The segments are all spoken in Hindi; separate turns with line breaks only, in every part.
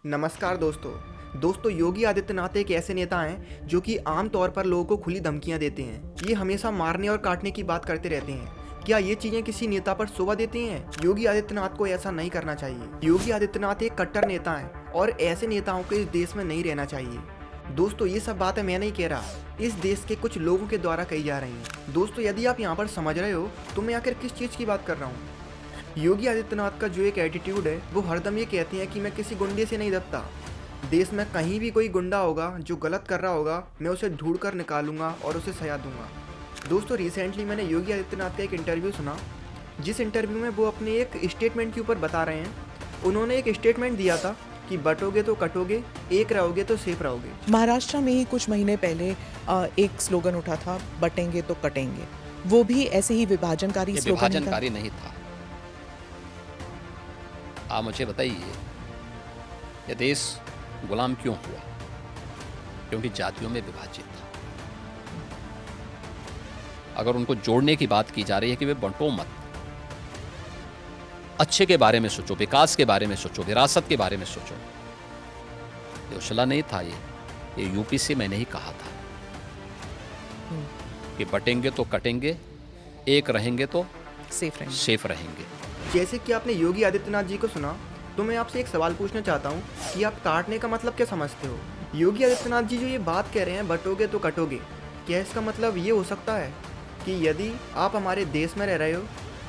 नमस्कार दोस्तों योगी आदित्यनाथ एक ऐसे नेता हैं जो कि आम तौर पर लोगों को खुली धमकियां देते हैं। ये हमेशा मारने और काटने की बात करते रहते हैं। क्या ये चीजें किसी नेता पर शोभा देती हैं? योगी आदित्यनाथ को ऐसा नहीं करना चाहिए। योगी आदित्यनाथ एक कट्टर नेता हैं और ऐसे नेताओं को इस देश में नहीं रहना चाहिए। दोस्तों ये सब बातें मैं नहीं कह रहा, इस देश के कुछ लोगों के द्वारा कही जा रही हैं। दोस्तों यदि आप यहाँ पर समझ रहे हो तो मैं आखिर किस चीज़ की बात कर रहा हूँ। योगी आदित्यनाथ का जो एक एटीट्यूड है वो हरदम ये कहते हैं कि मैं किसी गुंडे से नहीं दबता। देश में कहीं भी कोई गुंडा होगा जो गलत कर रहा होगा, मैं उसे ढूंढ कर निकालूंगा और उसे सजा दूंगा। दोस्तों रिसेंटली मैंने योगी आदित्यनाथ का एक इंटरव्यू सुना, जिस इंटरव्यू में वो अपने एक स्टेटमेंट के ऊपर बता रहे हैं। उन्होंने एक स्टेटमेंट दिया था कि बटोगे तो कटोगे, एक रहोगे तो सेफ रहोगे।
महाराष्ट्र में ही कुछ महीने पहले एक स्लोगन उठा था, बटेंगे तो कटेंगे। वो भी ऐसे ही विभाजनकारी स्लोगन था।
विभाजनकारी नहीं था। आप मुझे बताइए, ये देश गुलाम क्यों हुआ? क्योंकि जातियों में विभाजित था। अगर उनको जोड़ने की बात की जा रही है कि वे बंटो मत, अच्छे के बारे में सोचो, विकास के बारे में सोचो, विरासत के बारे में सोचो। ये उछला नहीं था, ये यूपी से मैंने ही कहा था कि बटेंगे तो कटेंगे, एक रहेंगे तो सेफ रहेंगे।
जैसे कि आपने योगी आदित्यनाथ जी को सुना, तो मैं आपसे एक सवाल पूछना चाहता हूँ कि आप काटने का मतलब क्या समझते हो? योगी आदित्यनाथ जी जो ये बात कह रहे हैं बटोगे तो कटोगे, क्या इसका मतलब ये हो सकता है कि यदि आप हमारे देश में रह रहे हो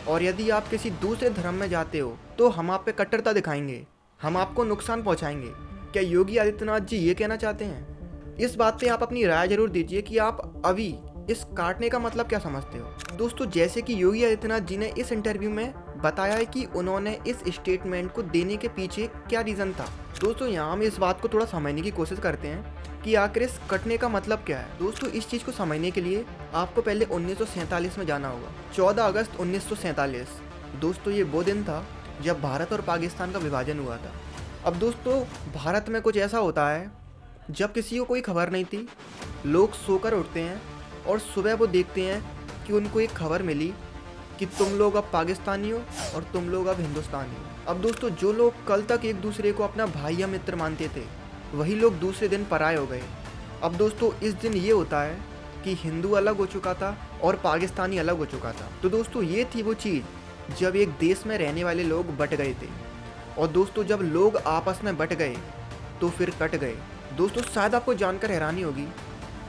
और यदि आप किसी दूसरे धर्म में जाते हो तो हम आप पे कट्टरता दिखाएंगे, हम आपको नुकसान पहुंचाएंगे? क्या योगी आदित्यनाथ जी ये कहना चाहते हैं? इस बात पे आप अपनी राय जरूर दीजिए कि आप अभी इस काटने का मतलब क्या समझते हो। दोस्तों जैसे कि योगी आदित्यनाथ जी ने इस इंटरव्यू में बताया है कि उन्होंने इस स्टेटमेंट को देने के पीछे क्या रीज़न था। दोस्तों यहाँ हम इस बात को थोड़ा समझने की कोशिश करते हैं कि आखिर इस कटने का मतलब क्या है। दोस्तों इस चीज़ को समझने के लिए आपको पहले 1947 में जाना होगा। 14 अगस्त 1947। दोस्तों ये वो दिन था जब भारत और पाकिस्तान का विभाजन हुआ था। अब दोस्तों भारत में कुछ ऐसा होता है, जब किसी को कोई खबर नहीं थी, लोग सोकर उठते हैं और सुबह वो देखते हैं कि उनको एक खबर मिली कि तुम लोग अब पाकिस्तानी हो और तुम लोग अब हिंदुस्तानी हो। अब दोस्तों जो लोग कल तक एक दूसरे को अपना भाई या मित्र मानते थे, वही लोग दूसरे दिन पराये हो गए। अब दोस्तों इस दिन ये होता है कि हिंदू अलग हो चुका था और पाकिस्तानी अलग हो चुका था। तो दोस्तों ये थी वो चीज़ जब एक देश में रहने वाले लोग बट गए थे। और दोस्तों जब लोग आपस में बट गए तो फिर कट गए। दोस्तों शायद आपको जानकर हैरानी होगी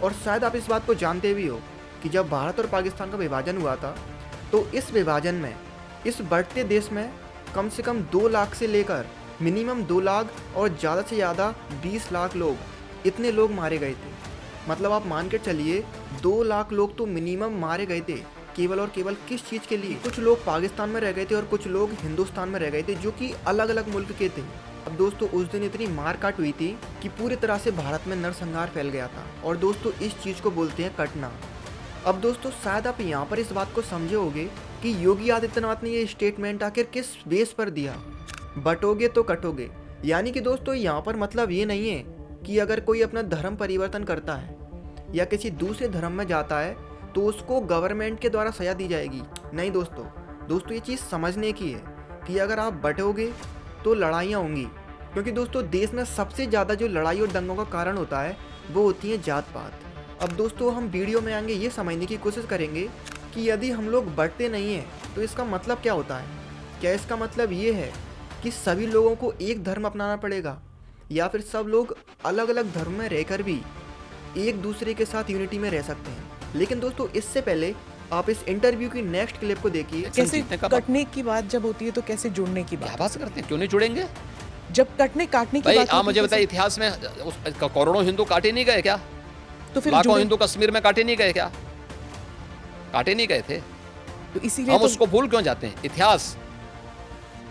और शायद आप इस बात को जानते भी हो कि जब भारत और पाकिस्तान का विभाजन हुआ था तो इस विभाजन में, इस बढ़ते देश में कम से कम 2 लाख से लेकर मिनिमम 2 लाख और ज़्यादा से ज़्यादा 20 लाख लोग, इतने लोग मारे गए थे। मतलब आप मान के चलिए 2 लाख लोग तो मिनिमम मारे गए थे, केवल और केवल किस चीज़ के लिए? कुछ लोग पाकिस्तान में रह गए थे और कुछ लोग हिंदुस्तान में रह गए थे, जो कि अलग अलग मुल्क के थे। अब दोस्तों उस दिन इतनी मार काट हुई थी कि पूरी तरह से भारत में नरसंहार फैल गया था। और दोस्तों इस चीज़ को बोलते हैं कटना। अब दोस्तों शायद आप यहाँ पर इस बात को समझे होंगे कि योगी आदित्यनाथ ने ये स्टेटमेंट आखिर किस बेस पर दिया, बटोगे तो कटोगे। यानी कि दोस्तों यहाँ पर मतलब ये नहीं है कि अगर कोई अपना धर्म परिवर्तन करता है या किसी दूसरे धर्म में जाता है तो उसको गवर्नमेंट के द्वारा सजा दी जाएगी। नहीं दोस्तों ये चीज़ समझने की है कि अगर आप बटोगे तो लड़ाइयाँ होंगी। क्योंकि दोस्तों देश में सबसे ज़्यादा जो लड़ाई और दंगों का कारण होता है वो होती है जात पात। अब दोस्तों हम वीडियो में आगे ये समझने की कोशिश करेंगे कि यदि हम लोग बढ़ते नहीं हैं तो इसका मतलब क्या होता है। क्या इसका मतलब ये है कि सभी लोगों को एक धर्म अपनाना पड़ेगा, या फिर सब लोग अलग अलग धर्म में रहकर भी एक दूसरे के साथ यूनिटी में रह सकते हैं? लेकिन दोस्तों इससे पहले आप इस इंटरव्यू की नेक्स्ट क्लिप को देखिए।
कैसे कटने की बात जब होती है तो कैसे जुड़ने की बात?
क्या बात करते हैं, क्यों नहीं जुड़ेंगे?
जब काटने की बात
आप मुझे बताइए, इतिहास में करोड़ों हिंदू काटे नहीं गए क्या?
तो फिर
लाखों हिंदू कश्मीर में काटे नहीं गए क्या? काटे नहीं गए थे?
तो इसीलिए
हम उसको भूल क्यों जाते हैं? इतिहास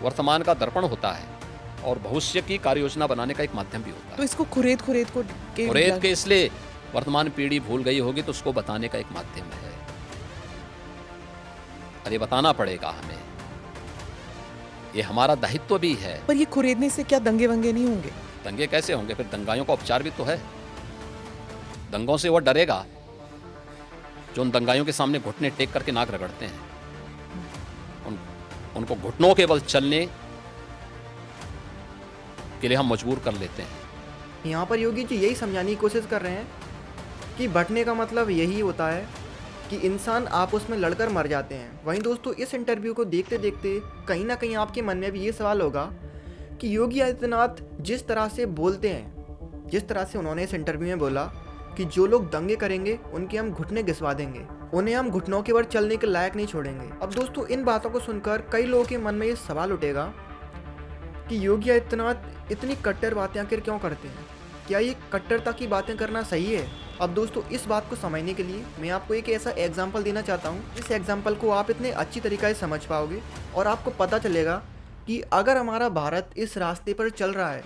वर्तमान का दर्पण होता है और भविष्य की कार्य योजना बनाने का एक माध्यम भी होता है।
तो इसको खुरेद
के इसलिए वर्तमान पीढ़ी भूल गई होगी तो उसको बताने का एक माध्यम है। अरे बताना पड़ेगा हमें, ये हमारा दायित्व भी है।
पर ये खुरेदने से क्या दंगे वंगे नहीं होंगे?
दंगे कैसे होंगे? फिर दंगाइयों का उपचार भी तो है। दंगों से वो डरेगा जो उन दंगाइयों के सामने घुटने टेक करके नाक रगड़ते हैं। उनको घुटनों के बल चलने के लिए हम मजबूर कर लेते हैं।
यहाँ पर योगी जी यही समझाने की कोशिश कर रहे हैं कि बंटने का मतलब यही होता है कि इंसान आपस में लड़कर मर जाते हैं। वहीं दोस्तों इस इंटरव्यू को देखते देखते कहीं ना कहीं आपके मन में भी ये सवाल होगा कि योगी आदित्यनाथ जिस तरह से बोलते हैं, जिस तरह से उन्होंने इस इंटरव्यू में बोला कि जो लोग दंगे करेंगे उनके हम घुटने घिसवा देंगे, उन्हें हम घुटनों के बल चलने के लायक नहीं छोड़ेंगे। अब दोस्तों इन बातों को सुनकर कई लोगों के मन में ये सवाल उठेगा कि योगी आदित्यनाथ इतनी कट्टर बातें आखिर क्यों करते हैं? क्या ये कट्टरता की बातें करना सही है? अब दोस्तों इस बात को समझने के लिए मैं आपको एक ऐसा एग्जाम्पल देना चाहता हूँ। इस एग्जाम्पल को आप इतने अच्छी तरीक़े से समझ पाओगे और आपको पता चलेगा कि अगर हमारा भारत इस रास्ते पर चल रहा है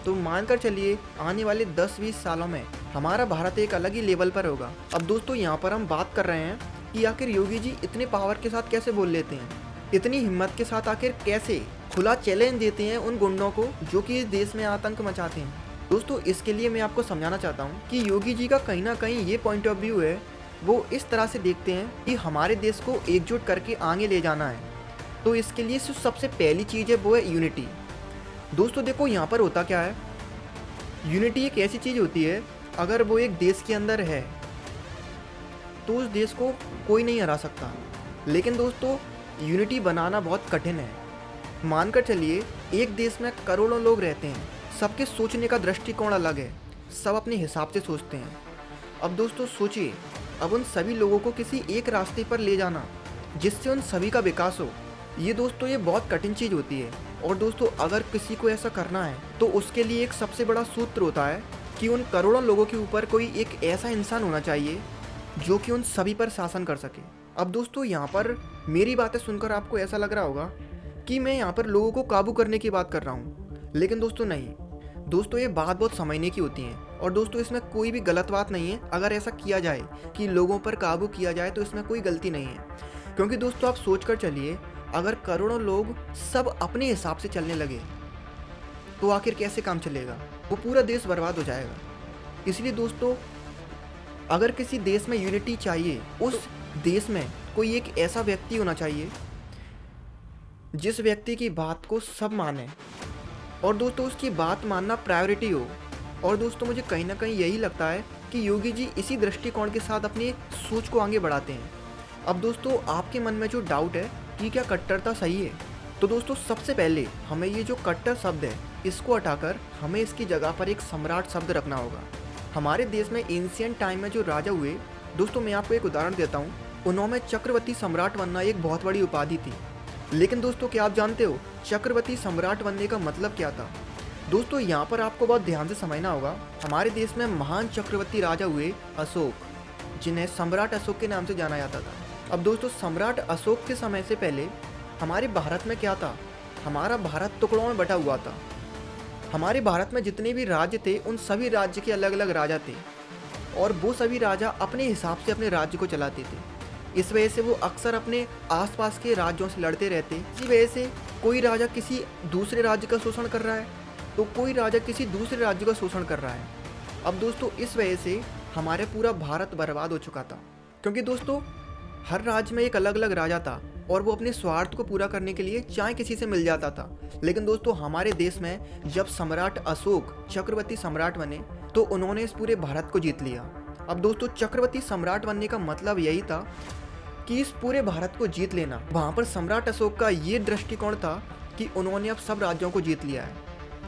तो मानकर चलिए आने वाले 10-20 सालों में हमारा भारत एक अलग ही लेवल पर होगा। अब दोस्तों यहाँ पर हम बात कर रहे हैं कि आखिर योगी जी इतने पावर के साथ कैसे बोल लेते हैं, इतनी हिम्मत के साथ आखिर कैसे खुला चैलेंज देते हैं उन गुंडों को जो कि इस देश में आतंक मचाते हैं। दोस्तों इसके लिए मैं आपको समझाना चाहता हूँ कि योगी जी का कहीं ना कहीं ये पॉइंट ऑफ व्यू है, वो इस तरह से देखते हैं कि हमारे देश को एकजुट करके आगे ले जाना है। तो इसके लिए सबसे पहली चीज़ है वो है यूनिटी। दोस्तों देखो यहाँ पर होता क्या है, यूनिटी एक ऐसी चीज़ होती है अगर वो एक देश के अंदर है तो उस देश को कोई नहीं हरा सकता। लेकिन दोस्तों यूनिटी बनाना बहुत कठिन है। मानकर चलिए एक देश में करोड़ों लोग रहते हैं, सबके सोचने का दृष्टिकोण अलग है, सब अपने हिसाब से सोचते हैं। अब दोस्तों सोचिए, अब उन सभी लोगों को किसी एक रास्ते पर ले जाना जिससे उन सभी का विकास हो, ये दोस्तों ये बहुत कठिन चीज़ होती है। और दोस्तों अगर किसी को ऐसा करना है तो उसके लिए एक सबसे बड़ा सूत्र होता है कि उन करोड़ों लोगों के ऊपर कोई एक ऐसा इंसान होना चाहिए जो कि उन सभी पर शासन कर सके। अब दोस्तों यहाँ पर मेरी बातें सुनकर आपको ऐसा लग रहा होगा कि मैं यहाँ पर लोगों को काबू करने की बात कर रहा हूँ, लेकिन दोस्तों नहीं। दोस्तों ये बात बहुत समझने की होती है और दोस्तों इसमें कोई भी गलत बात नहीं है। अगर ऐसा किया जाए कि लोगों पर काबू किया जाए तो इसमें कोई गलती नहीं है, क्योंकि दोस्तों आप सोच कर चलिए, अगर करोड़ों लोग सब अपने हिसाब से चलने लगे तो आखिर कैसे काम चलेगा? वो पूरा देश बर्बाद हो जाएगा। इसलिए दोस्तों अगर किसी देश में यूनिटी चाहिए, उस देश में कोई एक ऐसा व्यक्ति होना चाहिए जिस व्यक्ति की बात को सब माने और दोस्तों उसकी बात मानना प्रायोरिटी हो। और दोस्तों मुझे कहीं ना कहीं यही लगता है कि योगी जी इसी दृष्टिकोण के साथ अपनी सोच को आगे बढ़ाते हैं। अब दोस्तों आपके मन में जो डाउट है कि क्या कट्टरता सही है, तो दोस्तों सबसे पहले हमें ये जो कट्टर शब्द है इसको हटाकर हमें इसकी जगह पर एक सम्राट शब्द रखना होगा। हमारे देश में एंशिएंट टाइम में जो राजा हुए, दोस्तों मैं आपको एक उदाहरण देता हूँ, उन्होंने चक्रवर्ती सम्राट बनना एक बहुत बड़ी उपाधि थी। लेकिन दोस्तों क्या आप जानते हो चक्रवर्ती सम्राट बनने का मतलब क्या था? दोस्तों यहाँ पर आपको बहुत ध्यान से समझना होगा। हमारे देश में महान चक्रवर्ती राजा हुए अशोक, जिन्हें सम्राट अशोक के नाम से जाना जाता था। अब दोस्तों सम्राट अशोक के समय से पहले हमारे भारत में क्या था? हमारा भारत टुकड़ों में बटा हुआ था। हमारे भारत में जितने भी राज्य थे उन सभी राज्य के अलग अलग राजा थे और वो सभी राजा अपने हिसाब से अपने राज्य को चलाते थे। इस वजह से वो अक्सर अपने आसपास के राज्यों से लड़ते रहते। इसी वजह से कोई राजा किसी दूसरे राज्य का शोषण कर रहा है तो कोई राजा किसी दूसरे राज्य का शोषण कर रहा है। अब दोस्तों इस वजह से हमारे पूरा भारत बर्बाद हो चुका था, क्योंकि दोस्तों हर राज्य में एक अलग अलग राजा था और वो अपने स्वार्थ को पूरा करने के लिए चाहे किसी से मिल जाता था। लेकिन दोस्तों हमारे देश में जब सम्राट अशोक चक्रवर्ती सम्राट बने तो उन्होंने इस पूरे भारत को जीत लिया। अब दोस्तों चक्रवर्ती सम्राट बनने का मतलब यही था कि इस पूरे भारत को जीत लेना। वहाँ पर सम्राट अशोक का ये दृष्टिकोण था कि उन्होंने अब सब राज्यों को जीत लिया है।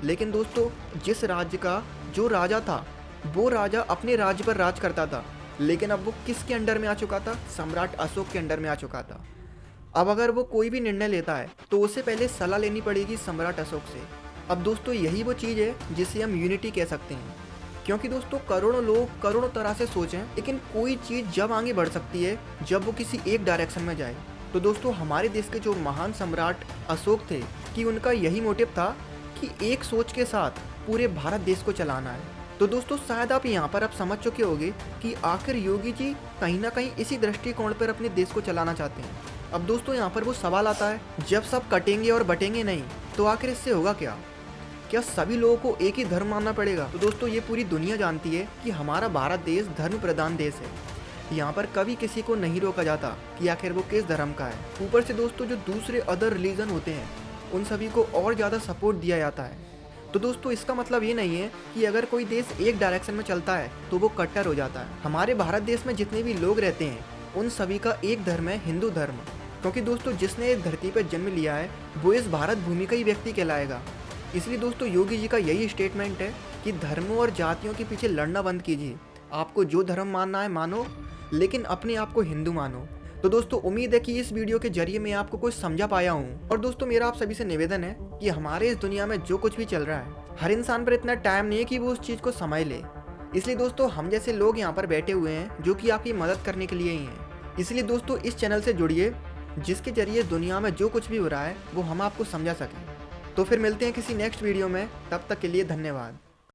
लेकिन दोस्तों जिस राज्य का जो राजा था वो राजा अपने राज्य पर राज करता था, लेकिन अब वो किसके अंडर में आ चुका था? सम्राट अशोक के अंडर में आ चुका था। अब अगर वो कोई भी निर्णय लेता है तो उससे पहले सलाह लेनी पड़ेगी सम्राट अशोक से। अब दोस्तों यही वो चीज़ है जिसे हम यूनिटी कह सकते हैं, क्योंकि दोस्तों करोड़ों लोग करोड़ों तरह से सोचें, लेकिन कोई चीज़ जब आगे बढ़ सकती है जब वो किसी एक डायरेक्शन में जाए। तो दोस्तों हमारे देश के जो महान सम्राट अशोक थे कि उनका यही मोटिव था कि एक सोच के साथ पूरे भारत देश को चलाना है। तो दोस्तों शायद आप यहाँ पर अब समझ चुके होंगे कि आखिर योगी जी कहीं ना कहीं इसी दृष्टिकोण पर अपने देश को चलाना चाहते हैं। अब दोस्तों यहाँ पर वो सवाल आता है, जब सब कटेंगे और बटेंगे नहीं तो आखिर इससे होगा क्या? क्या सभी लोगों को एक ही धर्म मानना पड़ेगा? तो दोस्तों ये पूरी दुनिया जानती है कि हमारा भारत देश धर्म प्रधान देश है। यहाँ पर कभी किसी को नहीं रोका जाता कि आखिर वो किस धर्म का है। ऊपर से दोस्तों जो दूसरे अदर रिलीजन होते हैं उन सभी को और ज़्यादा सपोर्ट दिया जाता है। तो दोस्तों इसका मतलब ये नहीं है कि अगर कोई देश एक डायरेक्शन में चलता है तो वो कट्टर हो जाता है। हमारे भारत देश में जितने भी लोग रहते हैं उन सभी का एक धर्म है, हिंदू धर्म। क्योंकि दोस्तों जिसने इस धरती पर जन्म लिया है वो इस भारत भूमि का ही व्यक्ति कहलाएगा। इसलिए दोस्तों योगी जी का यही स्टेटमेंट है कि धर्मों और जातियों के पीछे लड़ना बंद कीजिए। आपको जो धर्म मानना है मानो, लेकिन अपने आप को हिंदू मानो। तो दोस्तों उम्मीद है कि इस वीडियो के जरिए मैं आपको कुछ समझा पाया हूँ। और दोस्तों मेरा आप सभी से निवेदन है कि हमारे इस दुनिया में जो कुछ भी चल रहा है, हर इंसान पर इतना टाइम नहीं है कि वो उस चीज़ को समझ ले। इसलिए दोस्तों हम जैसे लोग यहाँ पर बैठे हुए हैं जो कि आपकी मदद करने के लिए ही हैं। इसलिए दोस्तों इस चैनल से जुड़िए जिसके जरिए दुनिया में जो कुछ भी हो रहा है वो हम आपको समझा सकें। तो फिर मिलते हैं किसी नेक्स्ट वीडियो में, तब तक के लिए धन्यवाद।